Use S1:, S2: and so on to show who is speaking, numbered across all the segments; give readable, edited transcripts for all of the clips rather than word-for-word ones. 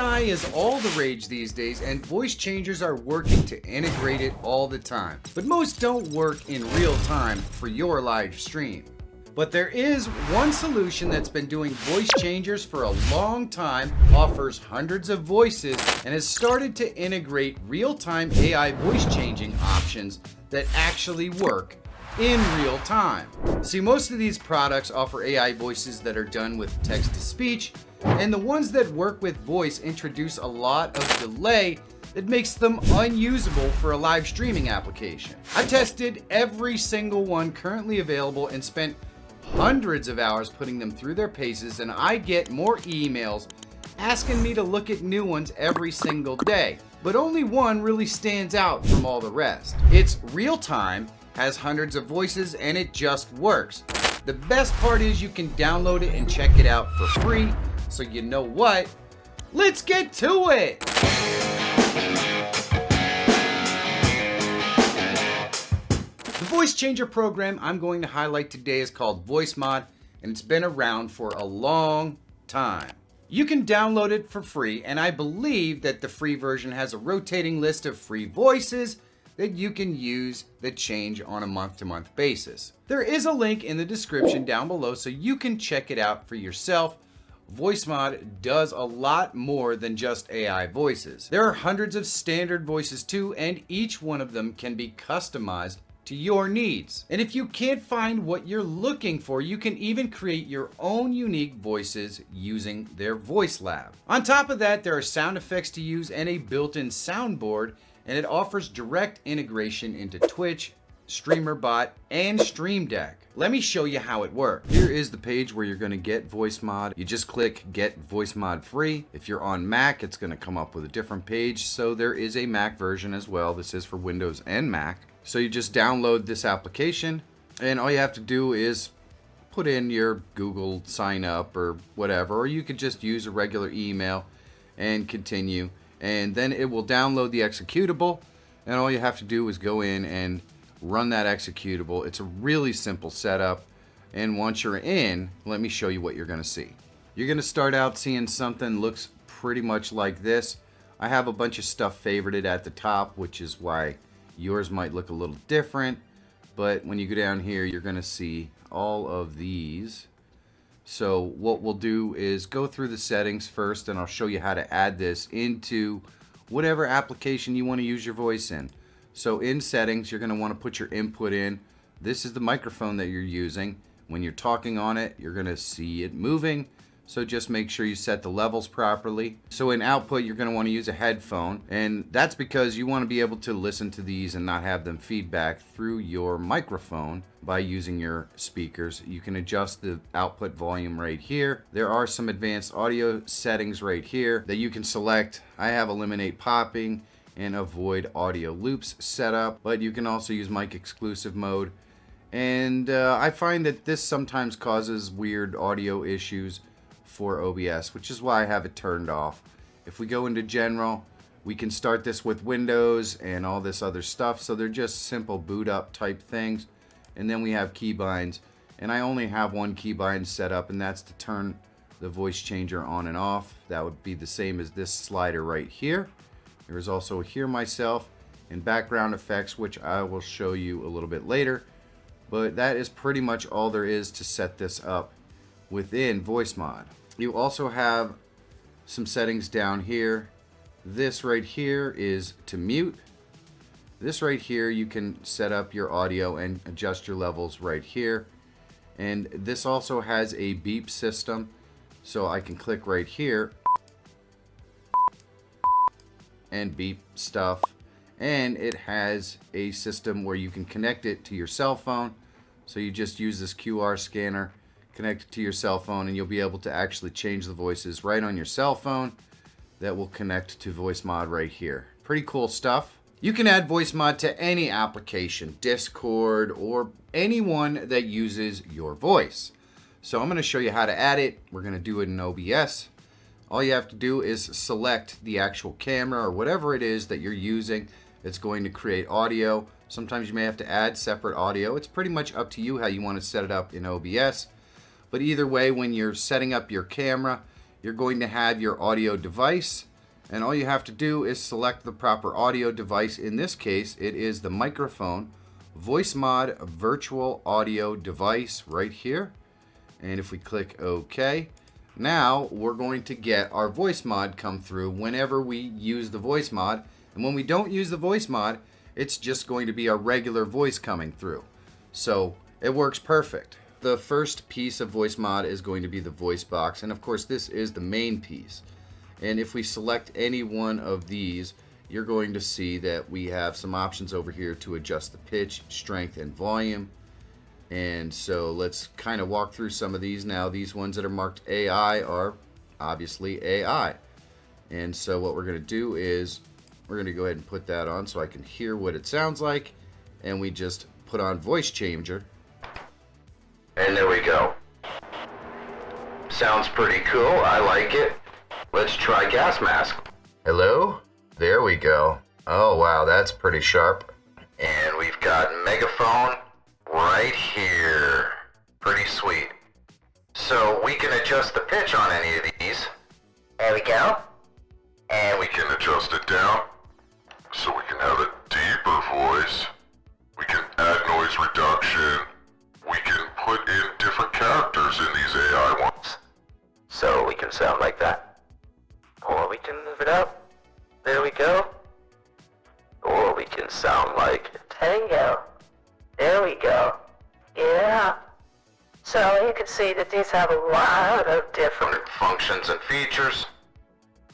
S1: AI is all the rage these days, and voice changers are working to integrate it all the time. But most don't work in real time for your live stream. But there is one solution that's been doing voice changers for a long time, offers hundreds of voices, and has started to integrate real-time AI voice changing options that actually work in real time. See, most of these products offer AI voices that are done with text-to-speech, and the ones that work with voice introduce a lot of delay that makes them unusable for a live streaming application. I tested every single one currently available and spent hundreds of hours putting them through their paces, and I get more emails asking me to look at new ones every single day. But only one really stands out from all the rest. It's real time, has hundreds of voices, and it just works. The best part is you can download it and check it out for free. So you know what? Let's get to it! The voice changer program I'm going to highlight today is called VoiceMod, and it's been around for a long time. You can download it for free, and I believe that the free version has a rotating list of free voices that you can use that change on a month-to-month basis. There is a link in the description down below so you can check it out for yourself. VoiceMod does a lot more than just AI voices. There are hundreds of standard voices too, and each one of them can be customized to your needs. And if you can't find what you're looking for, you can even create your own unique voices using their voice lab. On top of that, there are sound effects to use and a built-in soundboard, and it offers direct integration into Twitch, StreamerBot, and Stream Deck. Let me show you how it works. Here is the page where you're going to get VoiceMod. You just click Get VoiceMod Free. If you're on Mac, it's going to come up with a different page. So there is a Mac version as well. This is for Windows and Mac. So you just download this application, and all you have to do is put in your Google sign up or whatever, or you could just use a regular email and continue. And then it will download the executable, and all you have to do is go in and run that executable. It's a really simple setup, and once you're in, let me show you what you're going to see. You're going to start out seeing something looks pretty much like this. I have a bunch of stuff favorited at the top, which is why yours might look a little different, but when you go down here, you're going to see all of these. So what we'll do is go through the settings first, and I'll show you how to add this into whatever application you want to use your voice in. So in settings, you're going to want to put your input in. This is the microphone that you're using. When you're talking on it, you're going to see it moving. So just make sure you set the levels properly. So in output, you're going to want to use a headphone, and that's because you want to be able to listen to these and not have them feedback through your microphone by using your speakers. You can adjust the output volume right here. There are some advanced audio settings right here that you can select. I have eliminate popping and avoid audio loops set up, but you can also use mic exclusive mode. And I find that this sometimes causes weird audio issues for OBS, which is why I have it turned off. If we go into general, we can start this with Windows and all this other stuff. So they're just simple boot up type things. And then we have keybinds, and I only have one keybind set up, and that's to turn the voice changer on and off. That would be the same as this slider right here. There is also Hear Myself and background effects, which I will show you a little bit later. But that is pretty much all there is to set this up within VoiceMod. You also have some settings down here. This right here is to mute. This right here, you can set up your audio and adjust your levels right here. And this also has a beep system. So I can click right here and beep stuff. And it has a system where you can connect it to your cell phone. So you just use this QR scanner, connect it to your cell phone, and you'll be able to actually change the voices right on your cell phone. That will connect to VoiceMod right here. Pretty cool stuff. You can add VoiceMod to any application, Discord, or anyone that uses your voice. So I'm going to show you how to add it. We're going to do it in OBS. All you have to do is select the actual camera or whatever it is that you're using. It's going to create audio. Sometimes you may have to add separate audio. It's pretty much up to you how you want to set it up in OBS. But either way, when you're setting up your camera, you're going to have your audio device. And all you have to do is select the proper audio device. In this case, it is the microphone voice mod virtual audio device right here. And if we click OK, now we're going to get our voice mod come through whenever we use the voice mod. And when we don't use the voice mod, it's just going to be our regular voice coming through. So it works perfect. The first piece of voice mod is going to be the voice box. And of course, this is the main piece. And if we select any one of these, you're going to see that we have some options over here to adjust the pitch, strength, and volume. And so let's kind of walk through some of these now. These ones that are marked AI are obviously AI. And so what we're going to do is we're going to go ahead and put that on so I can hear what it sounds like. And we just put on voice changer. And there we go. Sounds pretty cool. I like it. Let's try gas mask. Hello? There we go. Oh wow, that's pretty sharp. And we've got megaphone right here. Pretty sweet. So we can adjust the pitch on any of these. There we go. And we can adjust it down so we can have a deeper voice. We can add noise reduction. We can put in different characters in these AI ones. So we can sound like that. Or we can move it up. There we go. Or we can sound like Tango. There we go. Yeah. So you can see that these have a lot of different functions and features.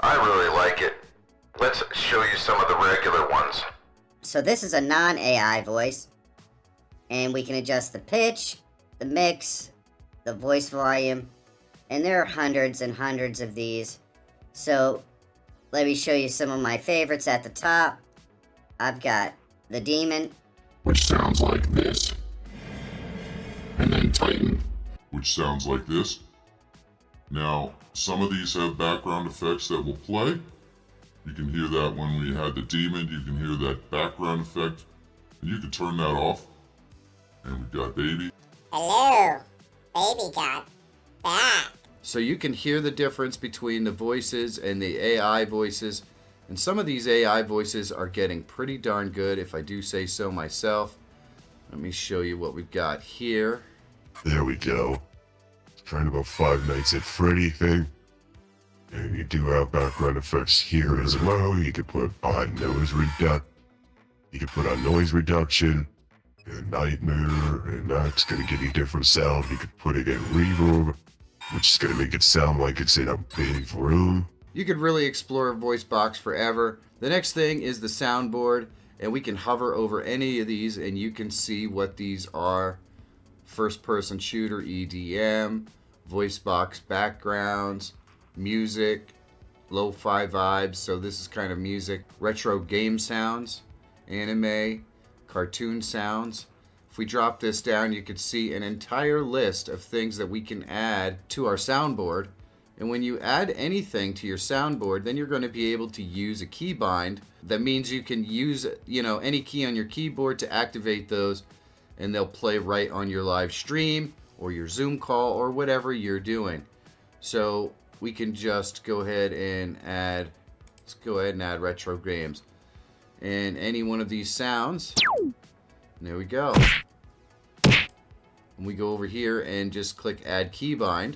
S1: I really like it. Let's show you some of the regular ones.
S2: So this is a non-AI voice. And we can adjust the pitch, the mix, the voice volume. And there are hundreds and hundreds of these. So let me show you some of my favorites at the top. I've got the Demon,
S3: which sounds like this. And then Titan, which sounds like this. Now, some of these have background effects that will play. You can hear that when we had the Demon, you can hear that background effect. And you can turn that off. And we've got Baby.
S4: Hello, Baby got back.
S1: So you can hear the difference between the voices and the AI voices. And some of these AI voices are getting pretty darn good, if I do say so myself. Let me show you what we've got here.
S5: There we go. It's kind of a Five Nights at Freddy thing. And you do have background effects here as well. You can put on noise reduction and nightmare, and that's gonna give you different sound. You could put it in reverb, which is gonna make it sound like it's in a big room.
S1: You could really explore a voice box forever. The next thing is the soundboard, and we can hover over any of these and you can see what these are. First person shooter, EDM, voice box backgrounds, music, lo-fi vibes, so this is kind of music, retro game sounds, anime, cartoon sounds. If we drop this down, you can see an entire list of things that we can add to our soundboard. And when you add anything to your soundboard, then you're going to be able to use a keybind. That means you can use, any key on your keyboard to activate those, and they'll play right on your live stream or your Zoom call or whatever you're doing. So we can just go ahead and add, retro games. And any one of these sounds, there we go. And we go over here and just click add keybind.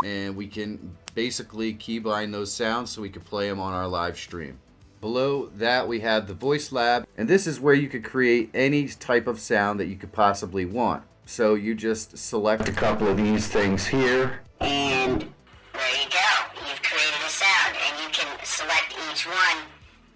S1: And we can basically keybind those sounds so we can play them on our live stream. Below that we have the Voice Lab, and this is where you could create any type of sound that you could possibly want. So you just select a couple of these things here.
S4: And there you go. You've created a sound, and you can select each one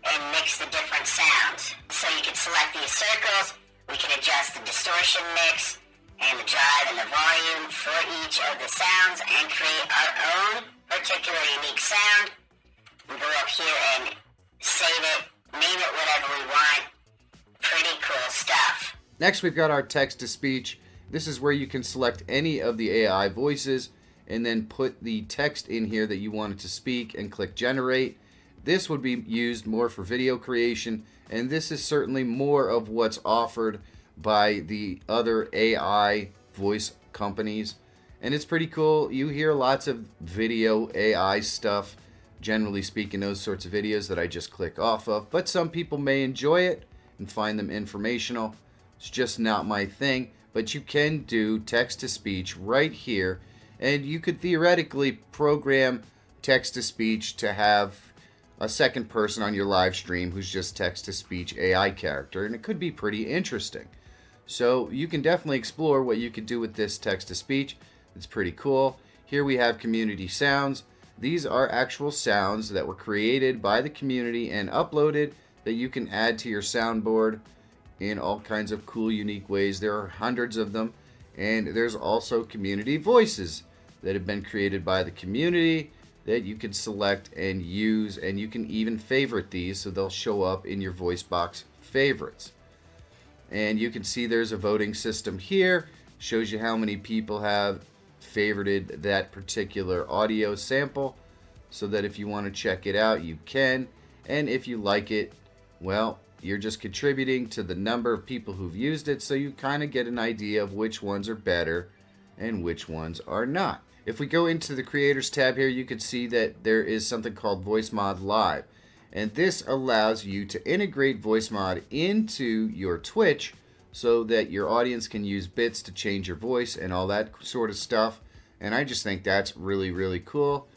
S4: and mix the different sounds. So you can select these circles, we can adjust the distortion mix, and the drive and the volume for each of the sounds and create our own particular unique sound. We go up here and save it, name it whatever we want. Pretty cool stuff.
S1: Next we've got our text-to-speech. This is where you can select any of the AI voices and then put the text in here that you wanted to speak and click generate. This would be used more for video creation, and this is certainly more of what's offered by the other AI voice companies. And it's pretty cool. You hear lots of video AI stuff, generally speaking, those sorts of videos that I just click off of. But some people may enjoy it and find them informational. It's just not my thing. But you can do text-to-speech right here. And you could theoretically program text-to-speech to have a second person on your live stream who's just text-to-speech AI character. And it could be pretty interesting. So you can definitely explore what you could do with this text-to-speech. It's pretty cool. Here we have community sounds. These are actual sounds that were created by the community and uploaded that you can add to your soundboard in all kinds of cool, unique ways. There are hundreds of them. And there's also community voices that have been created by the community that you can select and use. And you can even favorite these so they'll show up in your voice box favorites. And you can see there's a voting system here. Shows you how many people have favorited that particular audio sample, so that if you want to check it out, you can. And if you like it, well, you're just contributing to the number of people who've used it, so you kind of get an idea of which ones are better and which ones are not. If we go into the Creators tab here, you can see that there is something called VoiceMod Live. And this allows you to integrate VoiceMod into your Twitch so that your audience can use bits to change your voice and all that sort of stuff. And I just think that's really, really cool.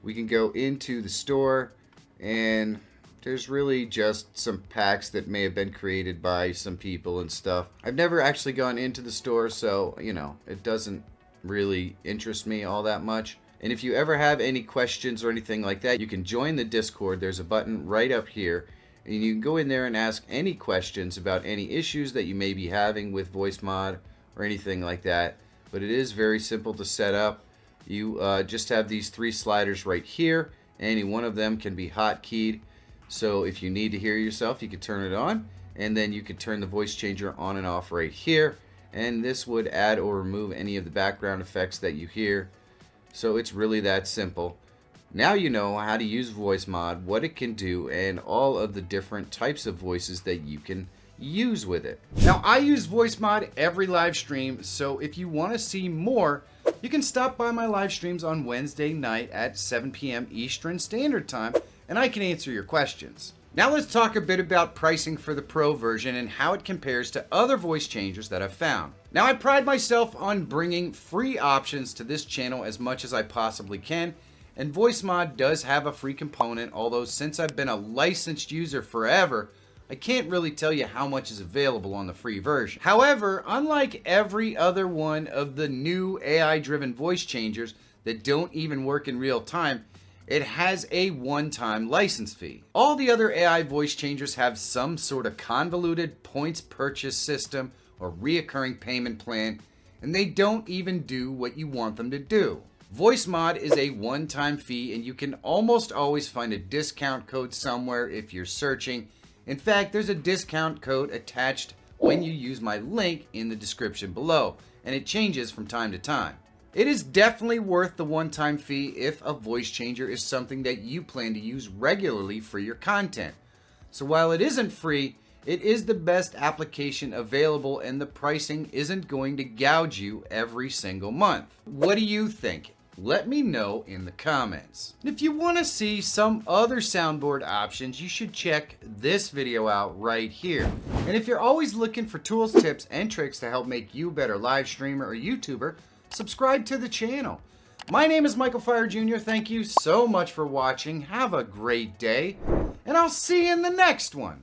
S1: We can go into the store, and there's really just some packs that may have been created by some people and stuff. I've never actually gone into the store, so, you know, it doesn't really interest me all that much. And if you ever have any questions or anything like that, you can join the Discord. There's a button right up here. And you can go in there and ask any questions about any issues that you may be having with VoiceMod or anything like that. But it is very simple to set up. You just have these 3 sliders right here. Any one of them can be hotkeyed. So if you need to hear yourself, you can turn it on. And then you can turn the voice changer on and off right here. And this would add or remove any of the background effects that you hear. So it's really that simple. Now you know how to use VoiceMod, what it can do, and all of the different types of voices that you can use with it. Now I use VoiceMod every live stream, so if you want to see more, you can stop by my live streams on Wednesday night at 7 p.m. Eastern Standard Time, and I can answer your questions. Now let's talk a bit about pricing for the Pro version and how it compares to other voice changers that I've found. Now I pride myself on bringing free options to this channel as much as I possibly can, and VoiceMod does have a free component, although since I've been a licensed user forever, I can't really tell you how much is available on the free version. However, unlike every other one of the new AI-driven voice changers that don't even work in real time, it has a one-time license fee. All the other AI voice changers have some sort of convoluted points purchase system or reoccurring payment plan, and they don't even do what you want them to do. VoiceMod is a one-time fee, and you can almost always find a discount code somewhere if you're searching. In fact, there's a discount code attached when you use my link in the description below, and it changes from time to time. It is definitely worth the one-time fee if a voice changer is something that you plan to use regularly for your content. So while it isn't free, it is the best application available, and the pricing isn't going to gouge you every single month. What do you think? Let me know in the comments. If you want to see some other soundboard options, you should check this video out right here. And if you're always looking for tools, tips, and tricks to help make you a better live streamer or YouTuber, subscribe to the channel. My name is Michael Feyrer Jr. Thank you so much for watching. Have a great day, and I'll see you in the next one.